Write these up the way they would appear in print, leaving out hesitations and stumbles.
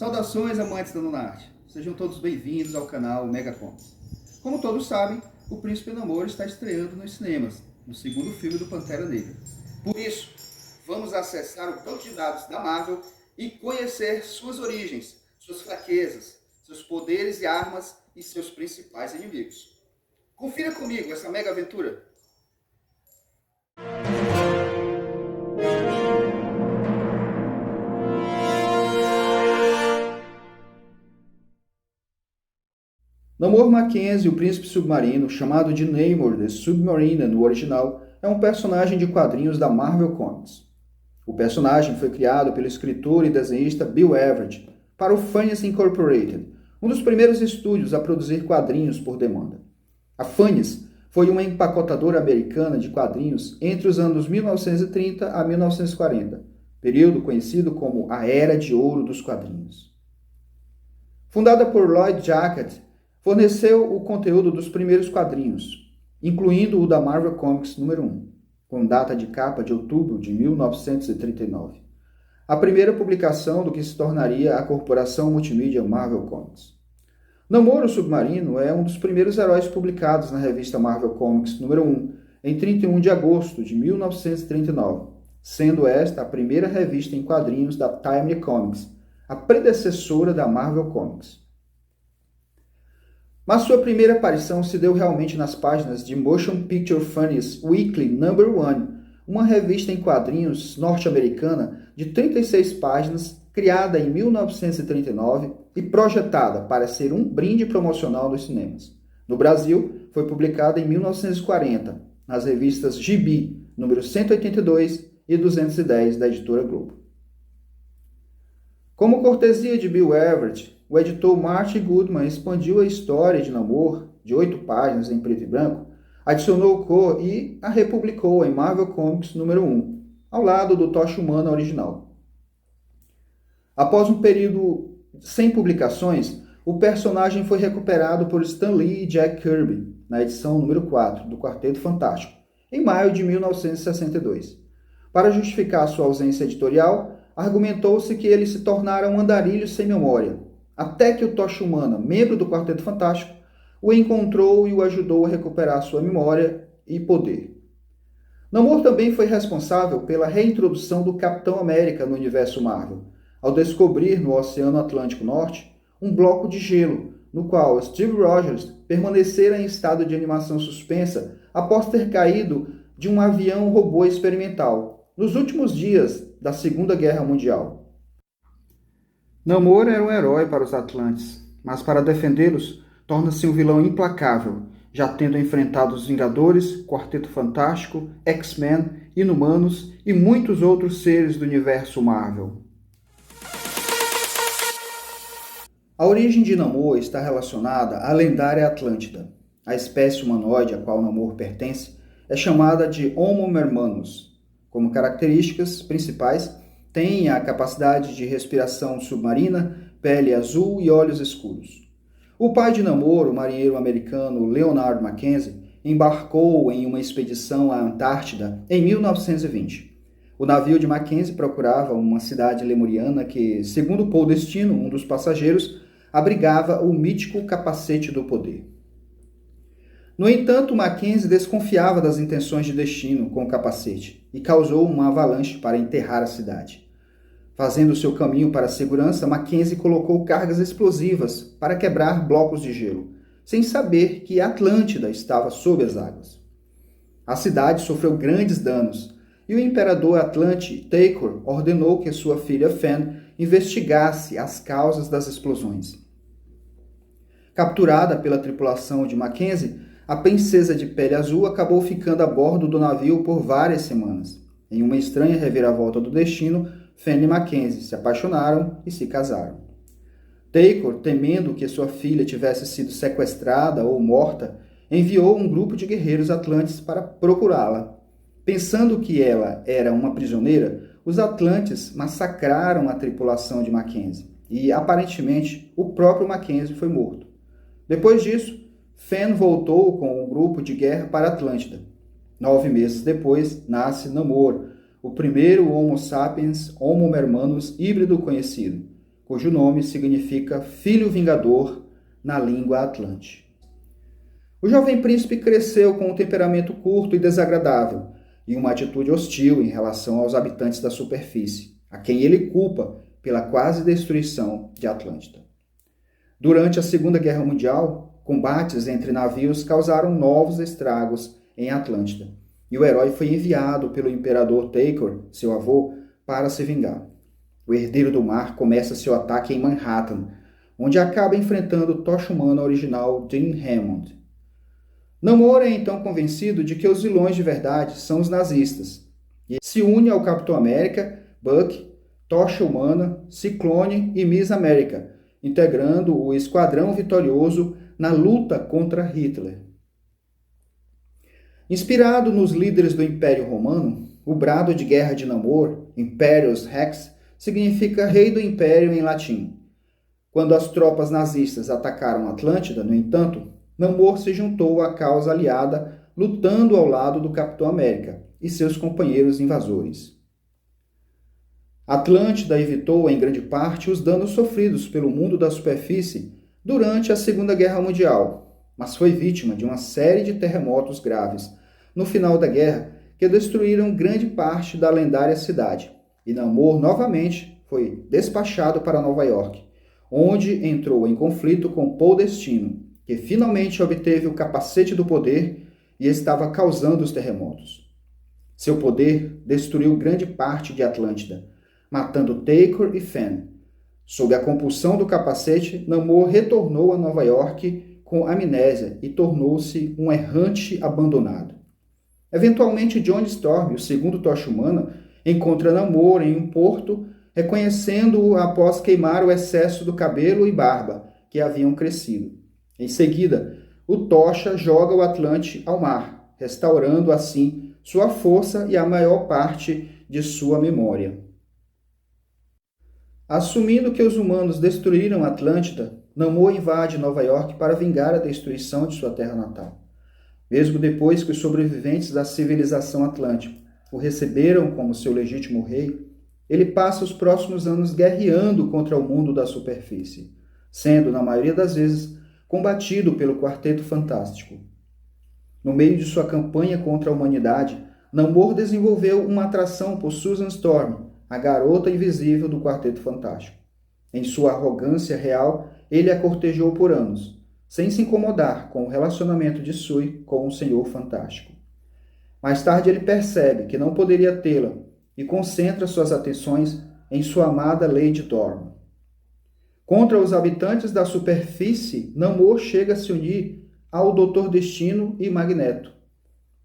Saudações, amantes da Lunarte! Sejam todos bem-vindos ao canal Megacomics. Como todos sabem, O Príncipe Namor está estreando nos cinemas, no segundo filme do Pantera Negra. Por isso, vamos acessar o banco de dados da Marvel e conhecer suas origens, suas fraquezas, seus poderes e armas e seus principais inimigos. Confira comigo essa mega aventura! Namor Mackenzie, o príncipe submarino, chamado de Namor the Submariner no original, é um personagem de quadrinhos da Marvel Comics. O personagem foi criado pelo escritor e desenhista Bill Everett para o Funnies Incorporated, um dos primeiros estúdios a produzir quadrinhos por demanda. A Funnies foi uma empacotadora americana de quadrinhos entre os anos 1930 a 1940, período conhecido como a Era de Ouro dos Quadrinhos. Fundada por Lloyd Jackett, forneceu o conteúdo dos primeiros quadrinhos, incluindo o da Marvel Comics número 1, com data de capa de outubro de 1939. A primeira publicação do que se tornaria a corporação multimídia Marvel Comics. Namor o Submarino é um dos primeiros heróis publicados na revista Marvel Comics número 1, em 31 de agosto de 1939, sendo esta a primeira revista em quadrinhos da Timely Comics, a predecessora da Marvel Comics. Mas sua primeira aparição se deu realmente nas páginas de Motion Picture Funnies Weekly Number 1, uma revista em quadrinhos norte-americana de 36 páginas, criada em 1939 e projetada para ser um brinde promocional dos cinemas. No Brasil, foi publicada em 1940, nas revistas Gibi, número 182 e 210 da editora Globo. Como cortesia de Bill Everett, o editor Marty Goodman expandiu a história de Namor, de 8 páginas em preto e branco, adicionou cor e a republicou em Marvel Comics número 1, ao lado do Tocha Humana original. Após um período sem publicações, o personagem foi recuperado por Stan Lee e Jack Kirby, na edição número 4 do Quarteto Fantástico, em maio de 1962. Para justificar sua ausência editorial, argumentou-se que ele se tornara um andarilho sem memória, até que o Tocha Humana, membro do Quarteto Fantástico, o encontrou e o ajudou a recuperar sua memória e poder. Namor também foi responsável pela reintrodução do Capitão América no universo Marvel, ao descobrir no Oceano Atlântico Norte um bloco de gelo, no qual Steve Rogers permanecera em estado de animação suspensa após ter caído de um avião robô experimental, nos últimos dias da Segunda Guerra Mundial. Namor era um herói para os Atlantes, mas para defendê-los, torna-se um vilão implacável, já tendo enfrentado os Vingadores, Quarteto Fantástico, X-Men, Inumanos e muitos outros seres do universo Marvel. A origem de Namor está relacionada à lendária Atlântida. A espécie humanoide a qual Namor pertence é chamada de Homo mermanus. Como características principais, tem a capacidade de respiração submarina, pele azul e olhos escuros. O pai de Namor, o marinheiro americano Leonard Mackenzie, embarcou em uma expedição à Antártida em 1920. O navio de Mackenzie procurava uma cidade lemuriana que, segundo Paul Destino, um dos passageiros, abrigava o mítico capacete do poder. No entanto, Mackenzie desconfiava das intenções de Destino com o capacete e causou uma avalanche para enterrar a cidade. Fazendo seu caminho para a segurança, Mackenzie colocou cargas explosivas para quebrar blocos de gelo, sem saber que Atlântida estava sob as águas. A cidade sofreu grandes danos, e o imperador Atlante Takor ordenou que sua filha Fen investigasse as causas das explosões. Capturada pela tripulação de Mackenzie, a princesa de pele azul acabou ficando a bordo do navio por várias semanas. Em uma estranha reviravolta do destino, Fen e Mackenzie se apaixonaram e se casaram. Takor, temendo que sua filha tivesse sido sequestrada ou morta, enviou um grupo de guerreiros atlantes para procurá-la. Pensando que ela era uma prisioneira, os atlantes massacraram a tripulação de Mackenzie e, aparentemente, o próprio Mackenzie foi morto. Depois disso, Fen voltou com o grupo de guerra para Atlântida. 9 meses depois, nasce Namor, o primeiro Homo sapiens Homo mermanus híbrido conhecido, cujo nome significa Filho Vingador na língua atlante. O jovem príncipe cresceu com um temperamento curto e desagradável e uma atitude hostil em relação aos habitantes da superfície, a quem ele culpa pela quase destruição de Atlântida. Durante a Segunda Guerra Mundial, combates entre navios causaram novos estragos em Atlântida, e o herói foi enviado pelo imperador Takor, seu avô, para se vingar. O Herdeiro do Mar começa seu ataque em Manhattan, onde acaba enfrentando o Tocha Humana original Dean Hammond. Namor é então convencido de que os vilões de verdade são os nazistas, e se une ao Capitão América, Buck, Tocha Humana, Ciclone e Miss América, integrando o esquadrão vitorioso na luta contra Hitler. Inspirado nos líderes do Império Romano, o brado de guerra de Namor, Imperius Rex, significa Rei do Império em latim. Quando as tropas nazistas atacaram Atlântida, no entanto, Namor se juntou à causa aliada, lutando ao lado do Capitão América e seus companheiros invasores. Atlântida evitou, em grande parte, os danos sofridos pelo mundo da superfície durante a Segunda Guerra Mundial, mas foi vítima de uma série de terremotos graves no final da guerra que destruíram grande parte da lendária cidade, e Namor novamente foi despachado para Nova York, onde entrou em conflito com Paul Destino, que finalmente obteve o capacete do poder e estava causando os terremotos. Seu poder destruiu grande parte de Atlântida, matando Takor e Fenn. Sob a compulsão do capacete, Namor retornou a Nova York com amnésia e tornou-se um errante abandonado. Eventualmente, John Storm, o segundo Tocha Humana, encontra Namor em um porto, reconhecendo-o após queimar o excesso do cabelo e barba que haviam crescido. Em seguida, o Tocha joga o Atlante ao mar, restaurando assim sua força e a maior parte de sua memória. Assumindo que os humanos destruíram Atlântida, Namor invade Nova York para vingar a destruição de sua terra natal. Mesmo depois que os sobreviventes da civilização atlântica o receberam como seu legítimo rei, ele passa os próximos anos guerreando contra o mundo da superfície, sendo, na maioria das vezes, combatido pelo Quarteto Fantástico. No meio de sua campanha contra a humanidade, Namor desenvolveu uma atração por Susan Storm, a garota invisível do Quarteto Fantástico. Em sua arrogância real, ele a cortejou por anos, sem se incomodar com o relacionamento de Sui com o Senhor Fantástico. Mais tarde ele percebe que não poderia tê-la e concentra suas atenções em sua amada Lady Dorn. Contra os habitantes da superfície, Namor chega a se unir ao Dr. Destino e Magneto.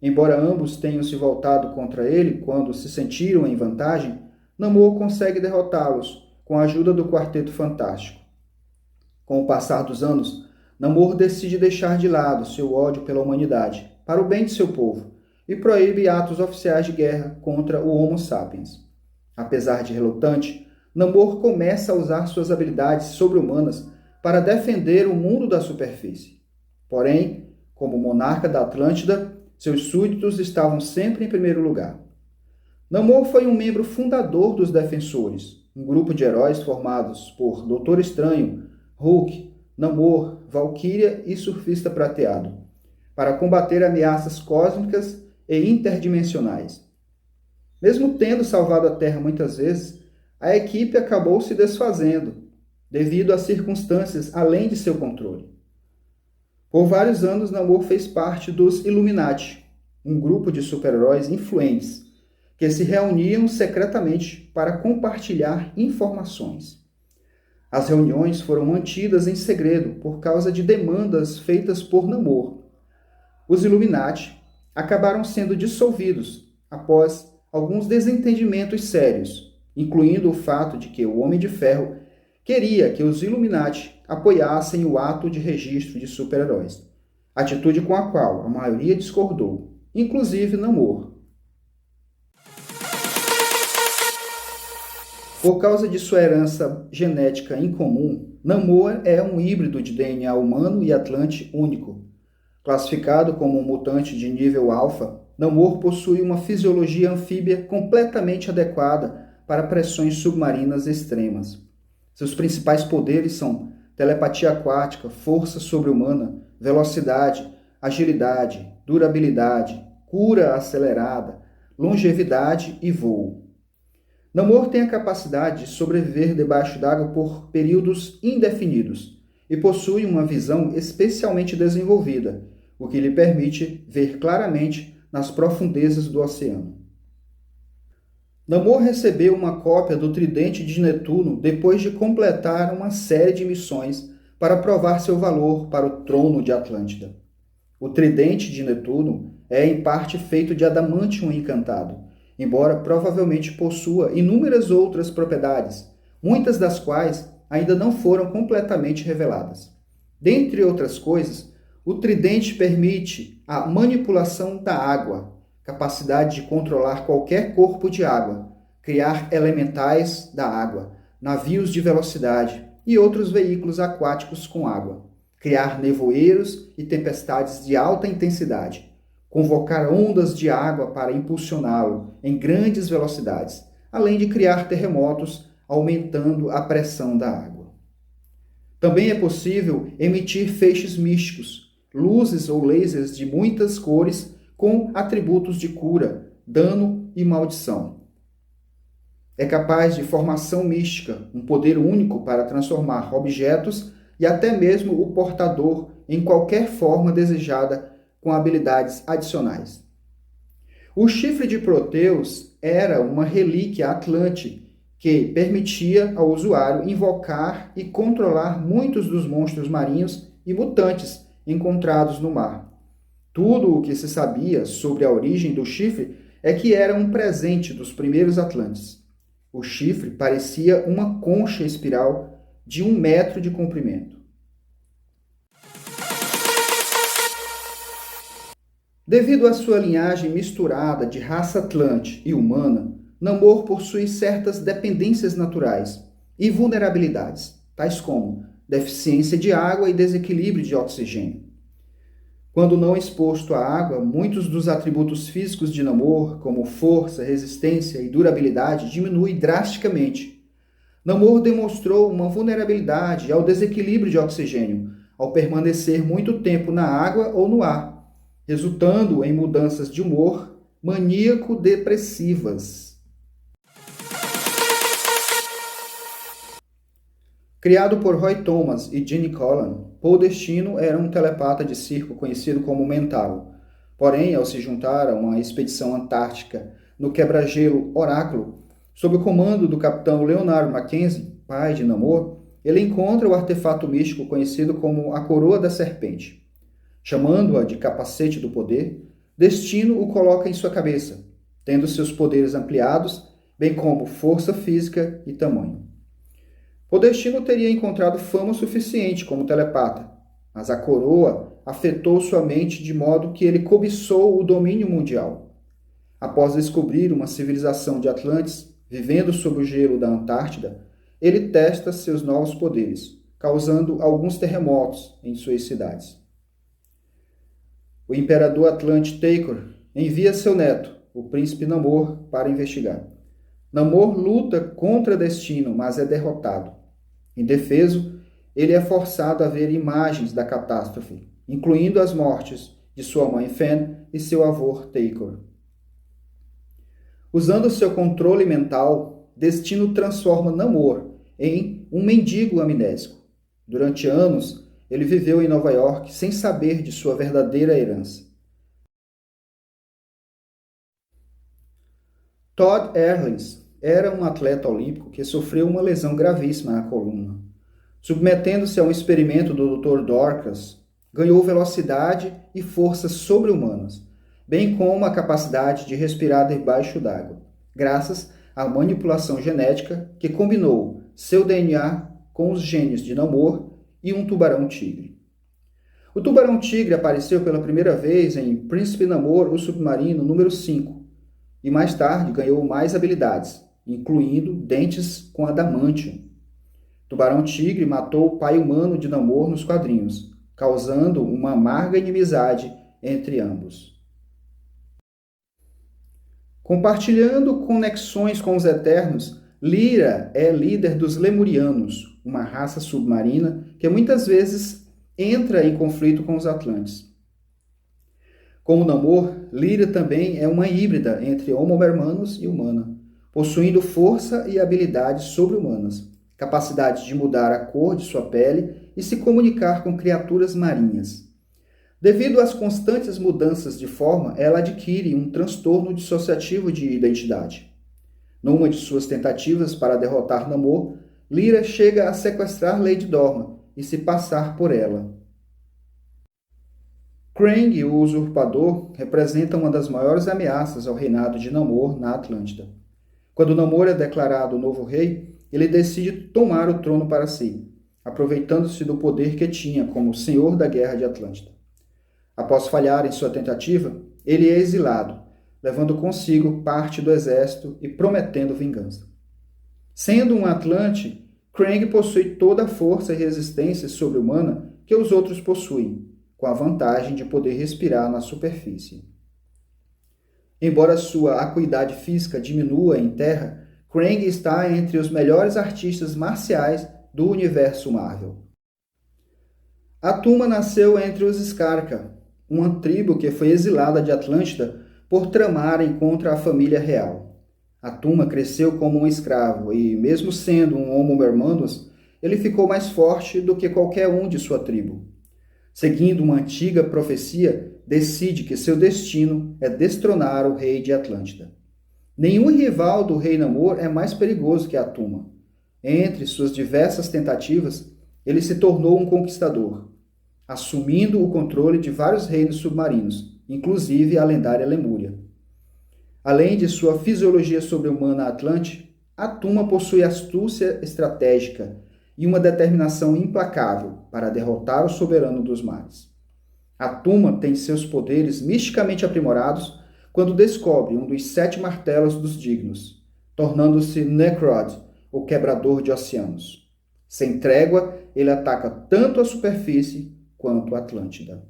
Embora ambos tenham se voltado contra ele quando se sentiram em vantagem, Namor consegue derrotá-los com a ajuda do Quarteto Fantástico. Com o passar dos anos, Namor decide deixar de lado seu ódio pela humanidade, para o bem de seu povo, e proíbe atos oficiais de guerra contra o Homo sapiens. Apesar de relutante, Namor começa a usar suas habilidades sobre-humanas para defender o mundo da superfície. Porém, como monarca da Atlântida, seus súditos estavam sempre em primeiro lugar. Namor foi um membro fundador dos Defensores, um grupo de heróis formados por Doutor Estranho, Hulk, Namor, Valquíria e Surfista Prateado, para combater ameaças cósmicas e interdimensionais. Mesmo tendo salvado a Terra muitas vezes, a equipe acabou se desfazendo, devido a circunstâncias além de seu controle. Por vários anos, Namor fez parte dos Illuminati, um grupo de super-heróis influentes, que se reuniam secretamente para compartilhar informações. As reuniões foram mantidas em segredo por causa de demandas feitas por Namor. Os Illuminati acabaram sendo dissolvidos após alguns desentendimentos sérios, incluindo o fato de que o Homem de Ferro queria que os Illuminati apoiassem o ato de registro de super-heróis, atitude com a qual a maioria discordou, inclusive Namor. Por causa de sua herança genética incomum, Namor é um híbrido de DNA humano e atlante único. Classificado como um mutante de nível alfa, Namor possui uma fisiologia anfíbia completamente adequada para pressões submarinas extremas. Seus principais poderes são telepatia aquática, força sobre-humana, velocidade, agilidade, durabilidade, cura acelerada, longevidade e voo. Namor tem a capacidade de sobreviver debaixo d'água por períodos indefinidos e possui uma visão especialmente desenvolvida, o que lhe permite ver claramente nas profundezas do oceano. Namor recebeu uma cópia do Tridente de Netuno depois de completar uma série de missões para provar seu valor para o trono de Atlântida. O Tridente de Netuno é em parte feito de adamantium encantado, embora provavelmente possua inúmeras outras propriedades, muitas das quais ainda não foram completamente reveladas. Dentre outras coisas, o tridente permite a manipulação da água, capacidade de controlar qualquer corpo de água, criar elementais da água, navios de velocidade e outros veículos aquáticos com água, criar nevoeiros e tempestades de alta intensidade, convocar ondas de água para impulsioná-lo em grandes velocidades, além de criar terremotos, aumentando a pressão da água. Também é possível emitir feixes místicos, luzes ou lasers de muitas cores com atributos de cura, dano e maldição. É capaz de formação mística, um poder único para transformar objetos e até mesmo o portador em qualquer forma desejada com habilidades adicionais. O chifre de Proteus era uma relíquia atlante que permitia ao usuário invocar e controlar muitos dos monstros marinhos e mutantes encontrados no mar. Tudo o que se sabia sobre a origem do chifre é que era um presente dos primeiros atlantes. O chifre parecia uma concha espiral de 1 metro de comprimento. Devido à sua linhagem misturada de raça atlante e humana, Namor possui certas dependências naturais e vulnerabilidades, tais como deficiência de água e desequilíbrio de oxigênio. Quando não exposto à água, muitos dos atributos físicos de Namor, como força, resistência e durabilidade, diminuem drasticamente. Namor demonstrou uma vulnerabilidade ao desequilíbrio de oxigênio, ao permanecer muito tempo na água ou no ar, resultando em mudanças de humor maníaco-depressivas. Criado por Roy Thomas e Gene Colan, Paul Destino era um telepata de circo conhecido como Mentalo. Porém, ao se juntar a uma expedição antártica no quebra-gelo Oráculo, sob o comando do capitão Leonard Mackenzie, pai de Namor, ele encontra o artefato místico conhecido como a Coroa da Serpente. Chamando-a de Capacete do Poder, Destino o coloca em sua cabeça, tendo seus poderes ampliados, bem como força física e tamanho. O Destino teria encontrado fama suficiente como telepata, mas a coroa afetou sua mente de modo que ele cobiçou o domínio mundial. Após descobrir uma civilização de Atlantes vivendo sob o gelo da Antártida, ele testa seus novos poderes, causando alguns terremotos em suas cidades. O imperador Atlante Takor envia seu neto, o príncipe Namor, para investigar. Namor luta contra Destino, mas é derrotado. Indefeso, ele é forçado a ver imagens da catástrofe, incluindo as mortes de sua mãe Fen e seu avô Takor. Usando seu controle mental, Destino transforma Namor em um mendigo amnésico. Durante anos, ele viveu em Nova York sem saber de sua verdadeira herança. Todd Erlins era um atleta olímpico que sofreu uma lesão gravíssima na coluna. Submetendo-se a um experimento do Dr. Dorcas, ganhou velocidade e forças sobre-humanas, bem como a capacidade de respirar debaixo d'água, graças à manipulação genética que combinou seu DNA com os genes de Namor e um tubarão-tigre. O tubarão-tigre apareceu pela primeira vez em Príncipe Namor, o Submarino, número 5, e mais tarde ganhou mais habilidades, incluindo dentes com adamantium. Tubarão-tigre matou o pai humano de Namor nos quadrinhos, causando uma amarga inimizade entre ambos. Compartilhando conexões com os Eternos, Lyra é líder dos Lemurianos, uma raça submarina que muitas vezes entra em conflito com os Atlantes. Como Namor, Lyra também é uma híbrida entre Homo hermanus e humana, possuindo força e habilidades sobre-humanas, capacidade de mudar a cor de sua pele e se comunicar com criaturas marinhas. Devido às constantes mudanças de forma, ela adquire um transtorno dissociativo de identidade. Numa de suas tentativas para derrotar Namor, Lyra chega a sequestrar Lady Dorma e se passar por ela. Krang, o Usurpador, representa uma das maiores ameaças ao reinado de Namor na Atlântida. Quando Namor é declarado o novo rei, ele decide tomar o trono para si, aproveitando-se do poder que tinha como Senhor da Guerra de Atlântida. Após falhar em sua tentativa, ele é exilado, levando consigo parte do exército e prometendo vingança. Sendo um Atlante, Krang possui toda a força e resistência sobre-humana que os outros possuem, com a vantagem de poder respirar na superfície. Embora sua acuidade física diminua em terra, Krang está entre os melhores artistas marciais do universo Marvel. Atuma nasceu entre os Skarka, uma tribo que foi exilada de Atlântida por tramarem contra a família real. Atuma cresceu como um escravo e, mesmo sendo um Homo hermanus, ele ficou mais forte do que qualquer um de sua tribo. Seguindo uma antiga profecia, decide que seu destino é destronar o rei de Atlântida. Nenhum rival do rei Namor é mais perigoso que Atuma. Entre suas diversas tentativas, ele se tornou um conquistador, assumindo o controle de vários reinos submarinos, inclusive a lendária Lemúria. Além de sua fisiologia sobre-humana atlante, Atuma possui astúcia estratégica e uma determinação implacável para derrotar o soberano dos mares. Atuma tem seus poderes misticamente aprimorados quando descobre um dos 7 martelos dos dignos, tornando-se Necrod, o quebrador de oceanos. Sem trégua, ele ataca tanto a superfície quanto a Atlântida.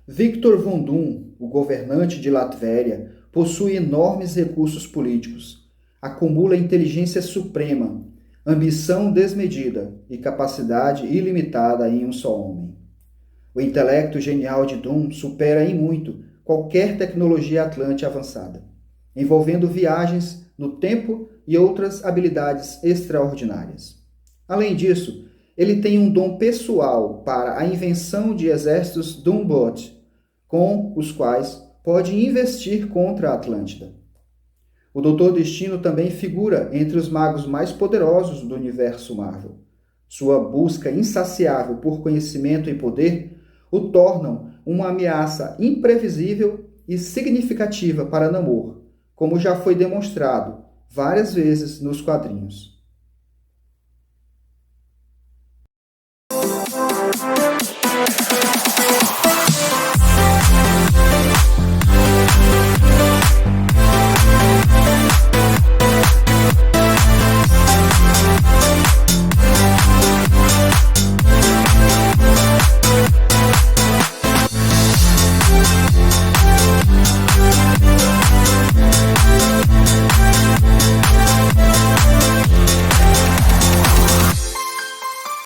Victor Von Doom, o governante de Latvéria, possui enormes recursos políticos, acumula inteligência suprema, ambição desmedida e capacidade ilimitada em um só homem. O intelecto genial de Doom supera em muito qualquer tecnologia atlante avançada, envolvendo viagens no tempo e outras habilidades extraordinárias. Além disso, ele tem um dom pessoal para a invenção de exércitos Doombot, com os quais pode investir contra a Atlântida. O Doutor Destino também figura entre os magos mais poderosos do universo Marvel. Sua busca insaciável por conhecimento e poder o tornam uma ameaça imprevisível e significativa para Namor, como já foi demonstrado várias vezes nos quadrinhos.